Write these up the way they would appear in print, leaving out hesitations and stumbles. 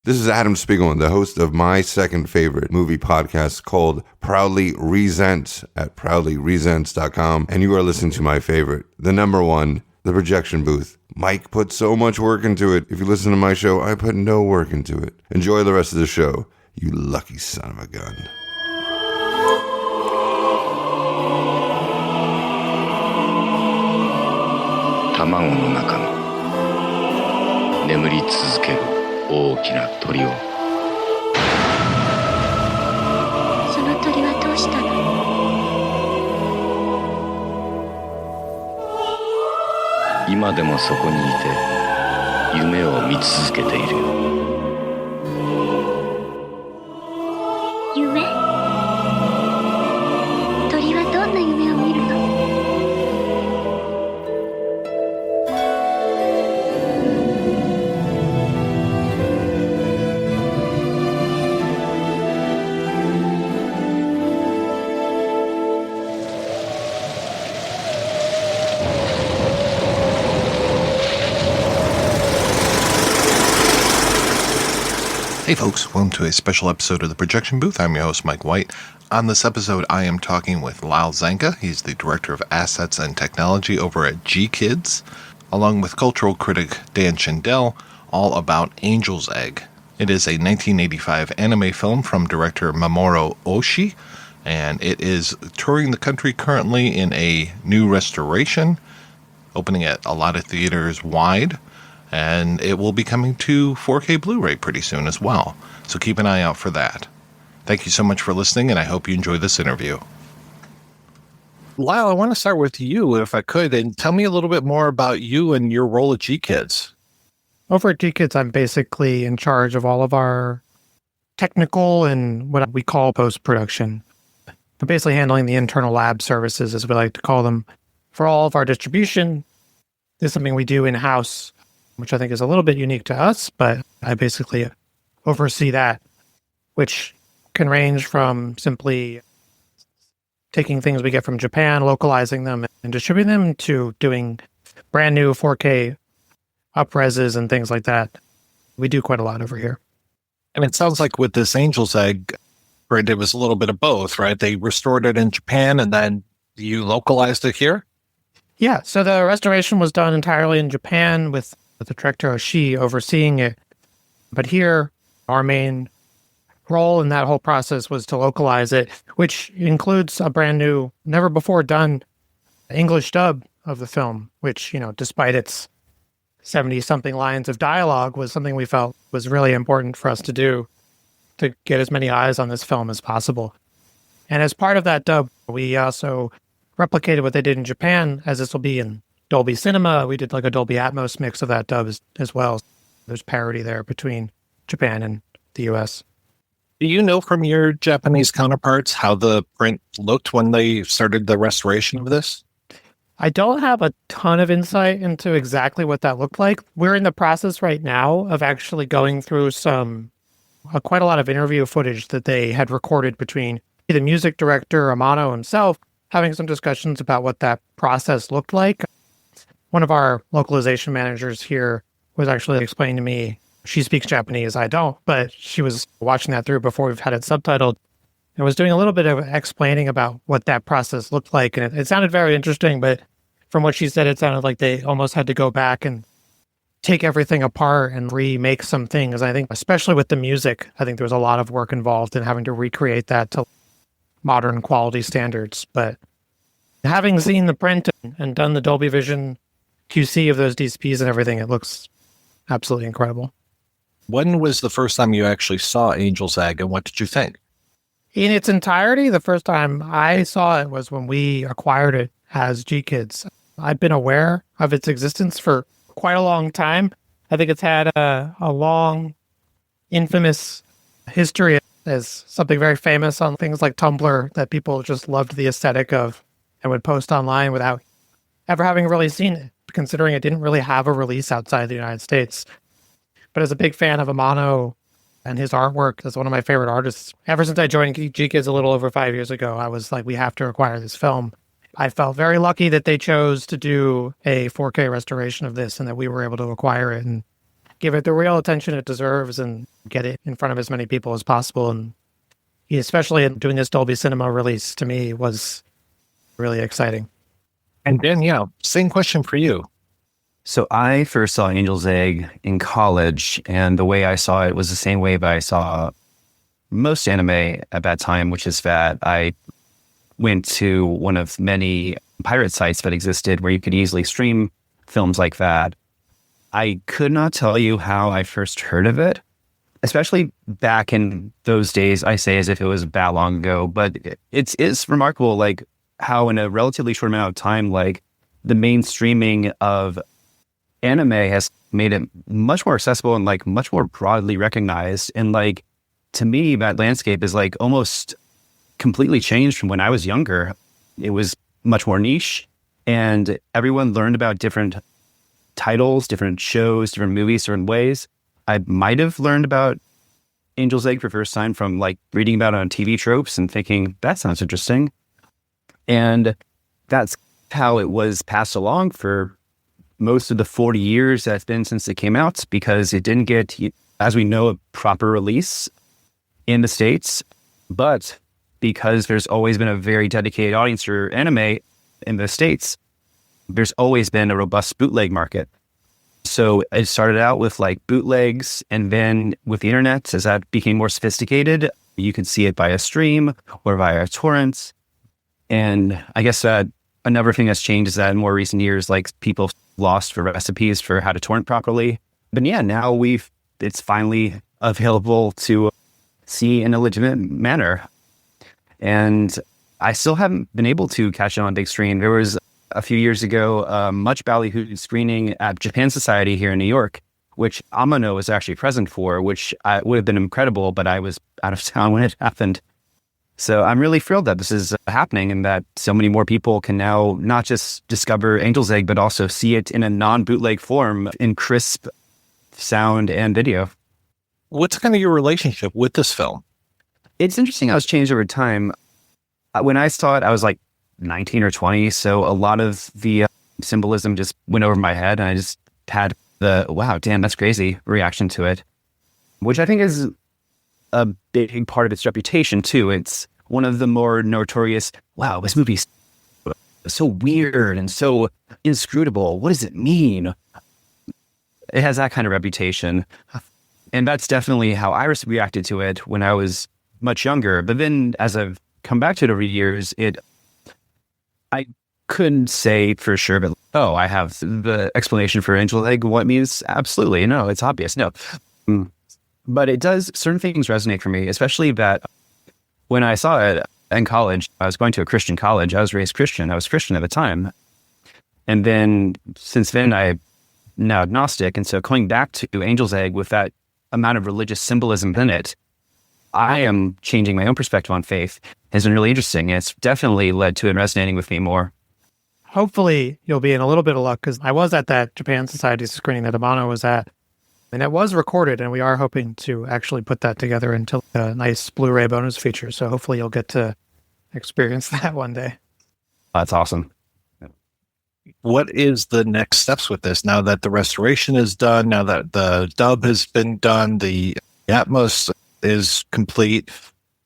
This is Adam Spiegelman, the host of my second favorite movie podcast called Proudly Resents at proudlyresents.com. And you are listening to my favorite, the number one, The Projection Booth. Mike put so much work into it. If you listen to my show, I put no work into it. Enjoy the rest of the show, you lucky son of a gun. 卵の中の眠り続ける大きな鳥を。その鳥はどうしたの？今でもそこにいて夢を見続けているよ。夢？鳥はどんな夢を見るの？Hey folks, welcome to a special episode of The Projection Booth. I'm your host, Mike White. On this episode, I am talking with Lal Zanka. He's the Director of Assets and Technology over at GKIDS, along with cultural critic Dan Schindel, all about Angel's Egg. It is a 1985 anime film from director Mamoru Oshii, and it is touring the country currently in a new restoration, opening at a lot of theaters wide. And it will be coming to 4K Blu-ray pretty soon as well. So keep an eye out for that. Thank you so much for listening, and I hope you enjoy this interview. Lyle, I want to start with you, if I could, and tell me a little bit more about you and your role at GKIDS. Over at GKIDS, I'm basically in charge of all of our technical and what we call post-production. I'm basically handling the internal lab services, as we like to call them, for all of our distribution. This is something we do in-house, which I think is a little bit unique to us, but I basically oversee that, which can range from simply taking things we get from Japan, localizing them, and distributing them, to doing brand new 4K up-reses and things like that. We do quite a lot over here. And it sounds like with this Angel's Egg, right, it was a little bit of both, right? They restored it in Japan, and then you localized it here? Yeah, so the restoration was done entirely in Japan with the director Oshii overseeing it. But here, our main role in that whole process was to localize it, which includes a brand new, never before done English dub of the film, which, you know, despite its 70-something lines of dialogue, was something we felt was really important for us to do to get as many eyes on this film as possible. And as part of that dub, we also replicated what they did in Japan, as this will be in Dolby Cinema. We did like a Dolby Atmos mix of that dub as well. There's parity there between Japan and the US. Do you know from your Japanese counterparts how the print looked when they started the restoration of this? I don't have a ton of insight into exactly what that looked like. We're in the process right now of actually going through quite a lot of interview footage that they had recorded between the music director, Amano himself, having some discussions about what that process looked like. One of our localization managers here was actually explaining to me, she speaks Japanese, I don't, but she was watching that through before we've had it subtitled, and was doing a little bit of explaining about what that process looked like. And it sounded very interesting, but from what she said, it sounded like they almost had to go back and take everything apart and remake some things. I think, especially with the music, I think there was a lot of work involved in having to recreate that to modern quality standards. But having seen the print and done the Dolby Vision QC of those DSPs and everything, it looks absolutely incredible. When was the first time you actually saw Angel's Egg, and what did you think? In its entirety, the first time I saw it was when we acquired it as GKIDS. I've been aware of its existence for quite a long time. I think it's had a long, infamous history as something very famous on things like Tumblr that people just loved the aesthetic of and would post online without ever having really seen it, considering it didn't really have a release outside the United States. But as a big fan of Amano and his artwork, as one of my favorite artists, ever since I joined GKIDS a little over 5 years ago, I was like, we have to acquire this film. I felt very lucky that they chose to do a 4K restoration of this and that we were able to acquire it. And give it the real attention it deserves and get it in front of as many people as possible. And especially in doing this Dolby Cinema release, to me, was really exciting. And Ben, yeah, same question for you. So I first saw Angel's Egg in college, and the way I saw it was the same way that I saw most anime at that time, which is that I went to one of many pirate sites that existed where you could easily stream films like that. I could not tell you how I first heard of it, especially back in those days. I say as if it was that long ago, but it's remarkable, like how in a relatively short amount of time, like the mainstreaming of anime has made it much more accessible and like much more broadly recognized. And like, to me, that landscape is like almost completely changed from when I was younger. It was much more niche, and everyone learned about different titles, different shows, different movies, certain ways. I might have learned about Angel's Egg for the first time from like reading about it on TV tropes and thinking, that sounds interesting. And that's how it was passed along for most of the 40 years that's been since it came out, because it didn't get, as we know, a proper release in the States. But because there's always been a very dedicated audience for anime in the States, there's always been a robust bootleg market. So it started out with like bootlegs, and then with the internet, as that became more sophisticated, you could see it via stream or via torrents. And I guess that another thing that's changed is that in more recent years, like people lost for recipes for how to torrent properly. But yeah, now it's finally available to see in a legitimate manner. And I still haven't been able to catch it on big screen. There was a few years ago, much ballyhooed screening at Japan Society here in New York, which Amano was actually present for, which would have been incredible, but I was out of town when it happened. So I'm really thrilled that this is happening and that so many more people can now not just discover Angel's Egg, but also see it in a non-bootleg form in crisp sound and video. What's kind of your relationship with this film? It's interesting how it's changed over time. When I saw it, I was like 19 or 20. So a lot of the symbolism just went over my head, and I just had the, wow, damn, that's crazy reaction to it, which I think is a big part of its reputation too. It's one of the more notorious, wow, this movie's so weird and so inscrutable. What does it mean? It has that kind of reputation. And that's definitely how I reacted to it when I was much younger. But then as I've come back to it over the years, I couldn't say for sure, but I have the explanation for Angel's Egg, what it means. Absolutely. No, it's obvious. No. But it does, certain things resonate for me, especially that when I saw it in college, I was going to a Christian college. I was raised Christian. I was Christian at the time. And then since then, I'm now agnostic. And so coming back to Angel's Egg with that amount of religious symbolism in it, I am changing my own perspective on faith. Has been really interesting. And it's definitely led to it resonating with me more. Hopefully you'll be in a little bit of luck, because I was at that Japan Society screening that Amano was at, and it was recorded, and we are hoping to actually put that together into a nice Blu-ray bonus feature. So hopefully you'll get to experience that one day. That's awesome. What is the next steps with this now that the restoration is done, now that the dub has been done, the Atmos is complete?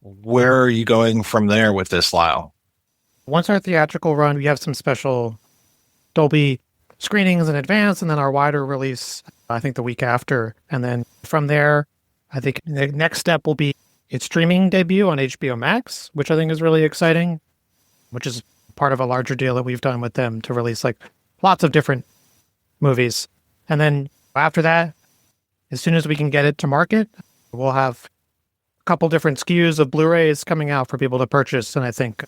Where are you going from there with this, Lyle? Once our theatrical run, we have some special Dolby screenings in advance, and then our wider release, I think the week after. And then from there, I think the next step will be its streaming debut on HBO Max, which I think is really exciting, which is part of a larger deal that we've done with them to release like lots of different movies. And then after that, as soon as we can get it to market, we'll have a couple different SKUs of Blu-rays coming out for people to purchase. And I think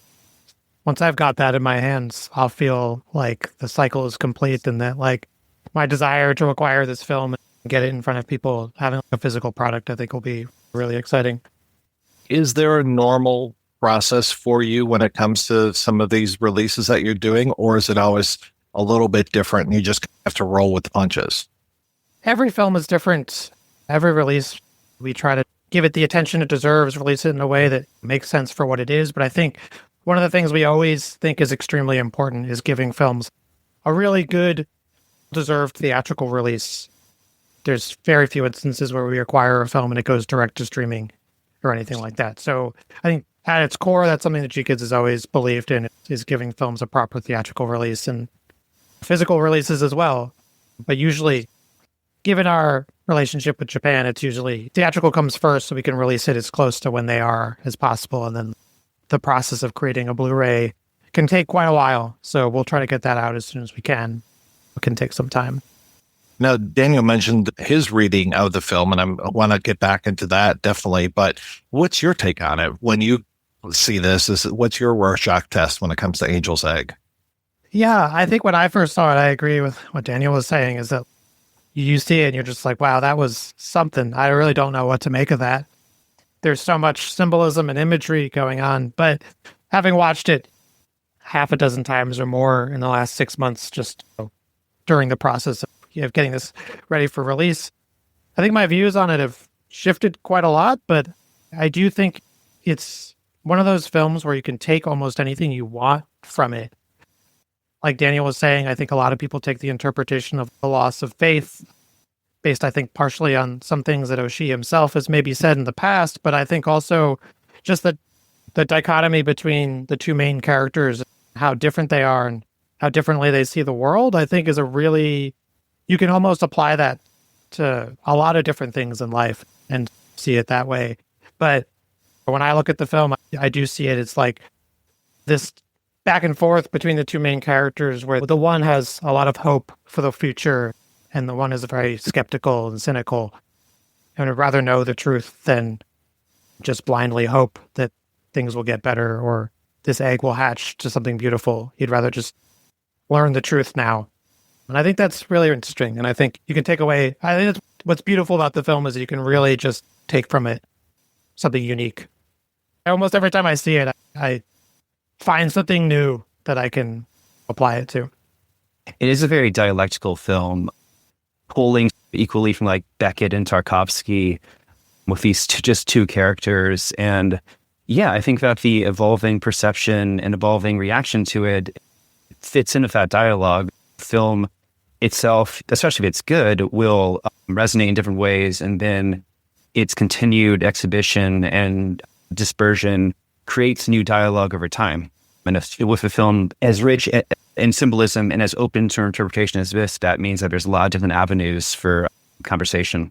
once I've got that in my hands, I'll feel like the cycle is complete, and that like my desire to acquire this film and get it in front of people, having a physical product, I think will be really exciting. Is there a normal process for you when it comes to some of these releases that you're doing, or is it always a little bit different and you just have to roll with the punches? Every film is different. Every release, we try to give it the attention it deserves, release it in a way that makes sense for what it is. But I think one of the things we always think is extremely important is giving films a really good, deserved theatrical release. there's very few instances where we acquire a film and it goes direct to streaming or anything like that. So I think at its core, that's something that G-Kids has always believed in, is giving films a proper theatrical release and physical releases as well. But usually, given our relationship with Japan, it's usually theatrical comes first so we can release it as close to when they are as possible. And then the process of creating a Blu-ray can take quite a while. So we'll try to get that out as soon as we can. It can take some time. Now, Daniel mentioned his reading of the film, and I want to get back into that definitely. But what's your take on it when you see this? What's your Rorschach test when it comes to Angel's Egg? Yeah, I think when I first saw it, I agree with what Daniel was saying, is that you see it and you're just like, wow, that was something. I really don't know what to make of that. There's so much symbolism and imagery going on. But having watched it half a dozen times or more in the last 6 months, just during the process of getting this ready for release, I think my views on it have shifted quite a lot. But I do think it's one of those films where you can take almost anything you want from it. Like Daniel was saying, I think a lot of people take the interpretation of the loss of faith based, I think, partially on some things that Oshii himself has maybe said in the past, but I think also just the dichotomy between the two main characters, how different they are and how differently they see the world, I think is a really, you can almost apply that to a lot of different things in life and see it that way. But when I look at the film, I do see it, it's like this back and forth between the two main characters where the one has a lot of hope for the future and the one is very skeptical and cynical and would rather know the truth than just blindly hope that things will get better or this egg will hatch to something beautiful. He'd rather just learn the truth now. And I think that's really interesting. And I think you can take away, I think that's what's beautiful about the film is you can really just take from it something unique. Almost every time I see it, I find something new that I can apply it to. It is a very dialectical film, pulling equally from like Beckett and Tarkovsky with these just two characters. And yeah, I think that the evolving perception and evolving reaction to it fits into that dialogue. Film itself, especially if it's good, will resonate in different ways. And then its continued exhibition and dispersion creates new dialogue over time. And with a film as rich in symbolism and as open to interpretation as this, that means that there's a lot of different avenues for conversation.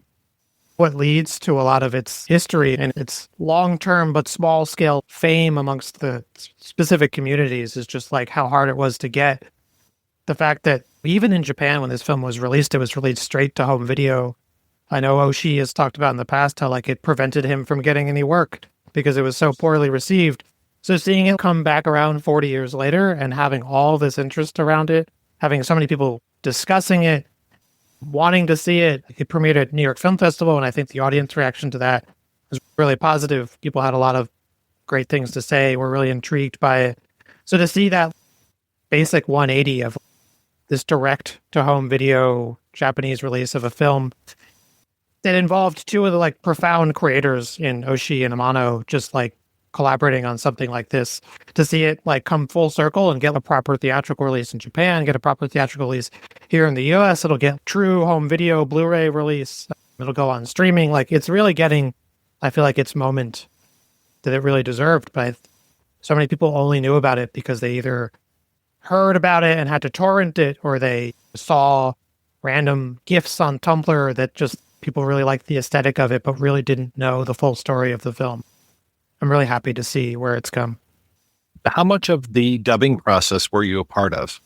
What leads to a lot of its history and its long-term but small-scale fame amongst the specific communities is just like how hard it was to get. The fact that even in Japan, when this film was released, it was released straight to home video. I know Oshii has talked about in the past how like it prevented him from getting any work because it was so poorly received. So seeing it come back around 40 years later and having all this interest around it, having so many people discussing it, wanting to see it, it premiered at New York Film Festival, and I think the audience reaction to that was really positive. People had a lot of great things to say, were really intrigued by it. So to see that basic 180 of this direct-to-home video Japanese release of a film that involved two of the like profound creators in Oshii and Amano, just like collaborating on something like this, to see it like come full circle and get a proper theatrical release in Japan, get a proper theatrical release here in the US, it'll get true home video Blu-ray release, it'll go on streaming. Like it's really getting, I feel like its moment that it really deserved. But so many people only knew about it because they either heard about it and had to torrent it, or they saw random GIFs on Tumblr that just people really liked the aesthetic of it, but really didn't know the full story of the film. I'm really happy to see where it's come. How much of the dubbing process were you a part of?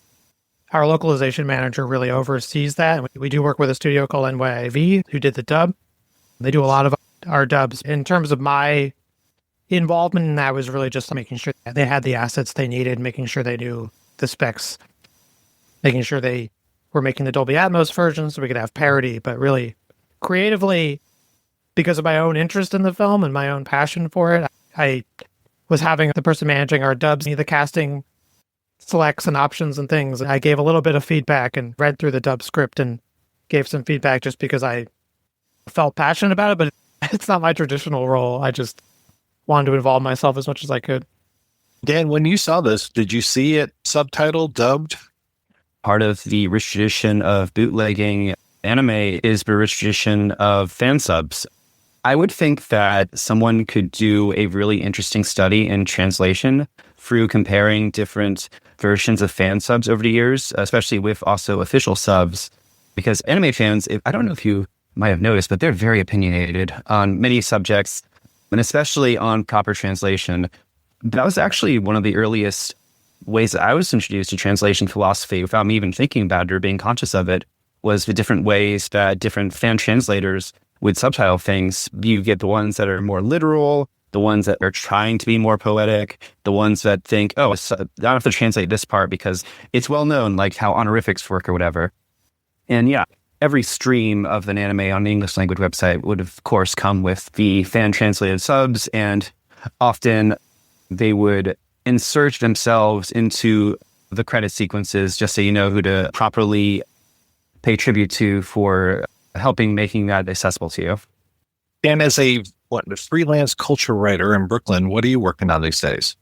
Our localization manager really oversees that. We do work with a studio called NYIV who did the dub. They do a lot of our dubs. In terms of my involvement in that was really just making sure that they had the assets they needed, making sure they knew the specs, making sure they were making the Dolby Atmos version so we could have parity, but really creatively, because of my own interest in the film and my own passion for it, I was having the person managing our dubs, the casting selects and options and things. I gave a little bit of feedback and read through the dub script and gave some feedback just because I felt passionate about it, but it's not my traditional role. I just wanted to involve myself as much as I could. Dan, when you saw this, did you see it subtitled, dubbed? Part of the rich tradition of bootlegging anime is a rich tradition of fan subs. I would think that someone could do a really interesting study in translation through comparing different versions of fan subs over the years, especially with also official subs, because anime fans, I don't know if you might have noticed, but they're very opinionated on many subjects, and especially on proper translation. That was actually one of the earliest ways that I was introduced to translation philosophy without me even thinking about it or being conscious of it, was the different ways that different fan translators would subtitle things. You get the ones that are more literal, the ones that are trying to be more poetic, the ones that think, oh, I don't have to translate this part because it's well known, like how honorifics work or whatever. And yeah, every stream of an anime on the English language website would, of course, come with the fan translated subs, and often they would insert themselves into the credit sequences just so you know who to properly pay tribute to for helping making that accessible to you. And as a freelance culture writer in Brooklyn, what are you working on these days?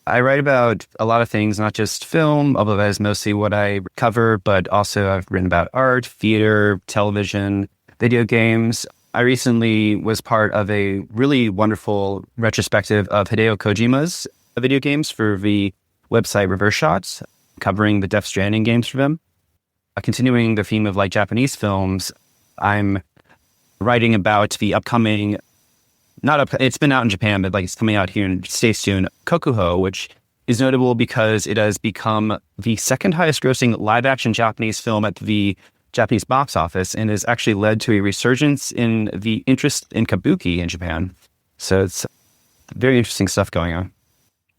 I write about a lot of things, not just film, although that is mostly what I cover, but also I've written about art, theater, television, video games. I recently was part of a really wonderful retrospective of Hideo Kojima's video games for the website Reverse Shots, covering the Death Stranding games for them. Continuing the theme of like Japanese films, I'm writing about the upcoming, it's been out in Japan, but like it's coming out here in the States soon, Kokuho, which is notable because it has become the second highest grossing live action Japanese film at the Japanese box office, and has actually led to a resurgence in the interest in kabuki in Japan. So it's very interesting stuff going on.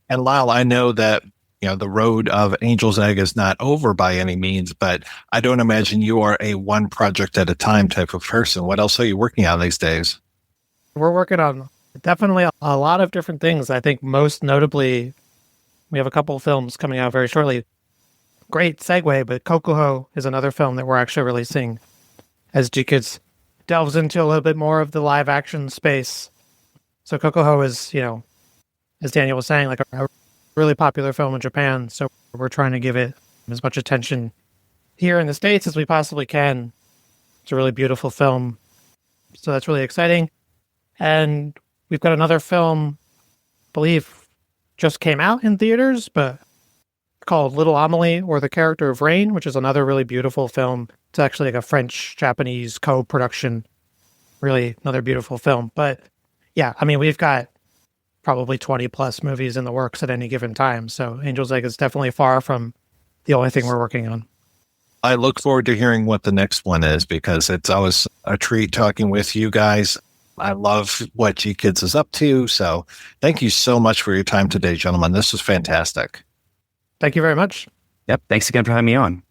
And Lyle, I know that the road of Angel's Egg is not over by any means, but I don't imagine you are a one project at a time type of person. What else are you working on these days? We're working on definitely a lot of different things. I think most notably, we have a couple of films coming out very shortly. Great segue, but Kokuho is another film that we're actually releasing as GKIDS delves into a little bit more of the live action space. So Kokuho is, as Daniel was saying, like a really popular film in Japan. So we're trying to give it as much attention here in the States as we possibly can. It's a really beautiful film. So that's really exciting. And we've got another film, I believe, just came out in theaters, but called Little Amelie, or The Character of Rain, which is another really beautiful film. It's actually like a French-Japanese co-production. Really another beautiful film. But yeah, I mean, we've got probably 20 plus movies in the works at any given time. So Angel's Egg is definitely far from the only thing we're working on. I look forward to hearing what the next one is, because it's always a treat talking with you guys. I love what GKIDS is up to. So thank you so much for your time today, gentlemen. This was fantastic. Thank you very much. Yep. Thanks again for having me on.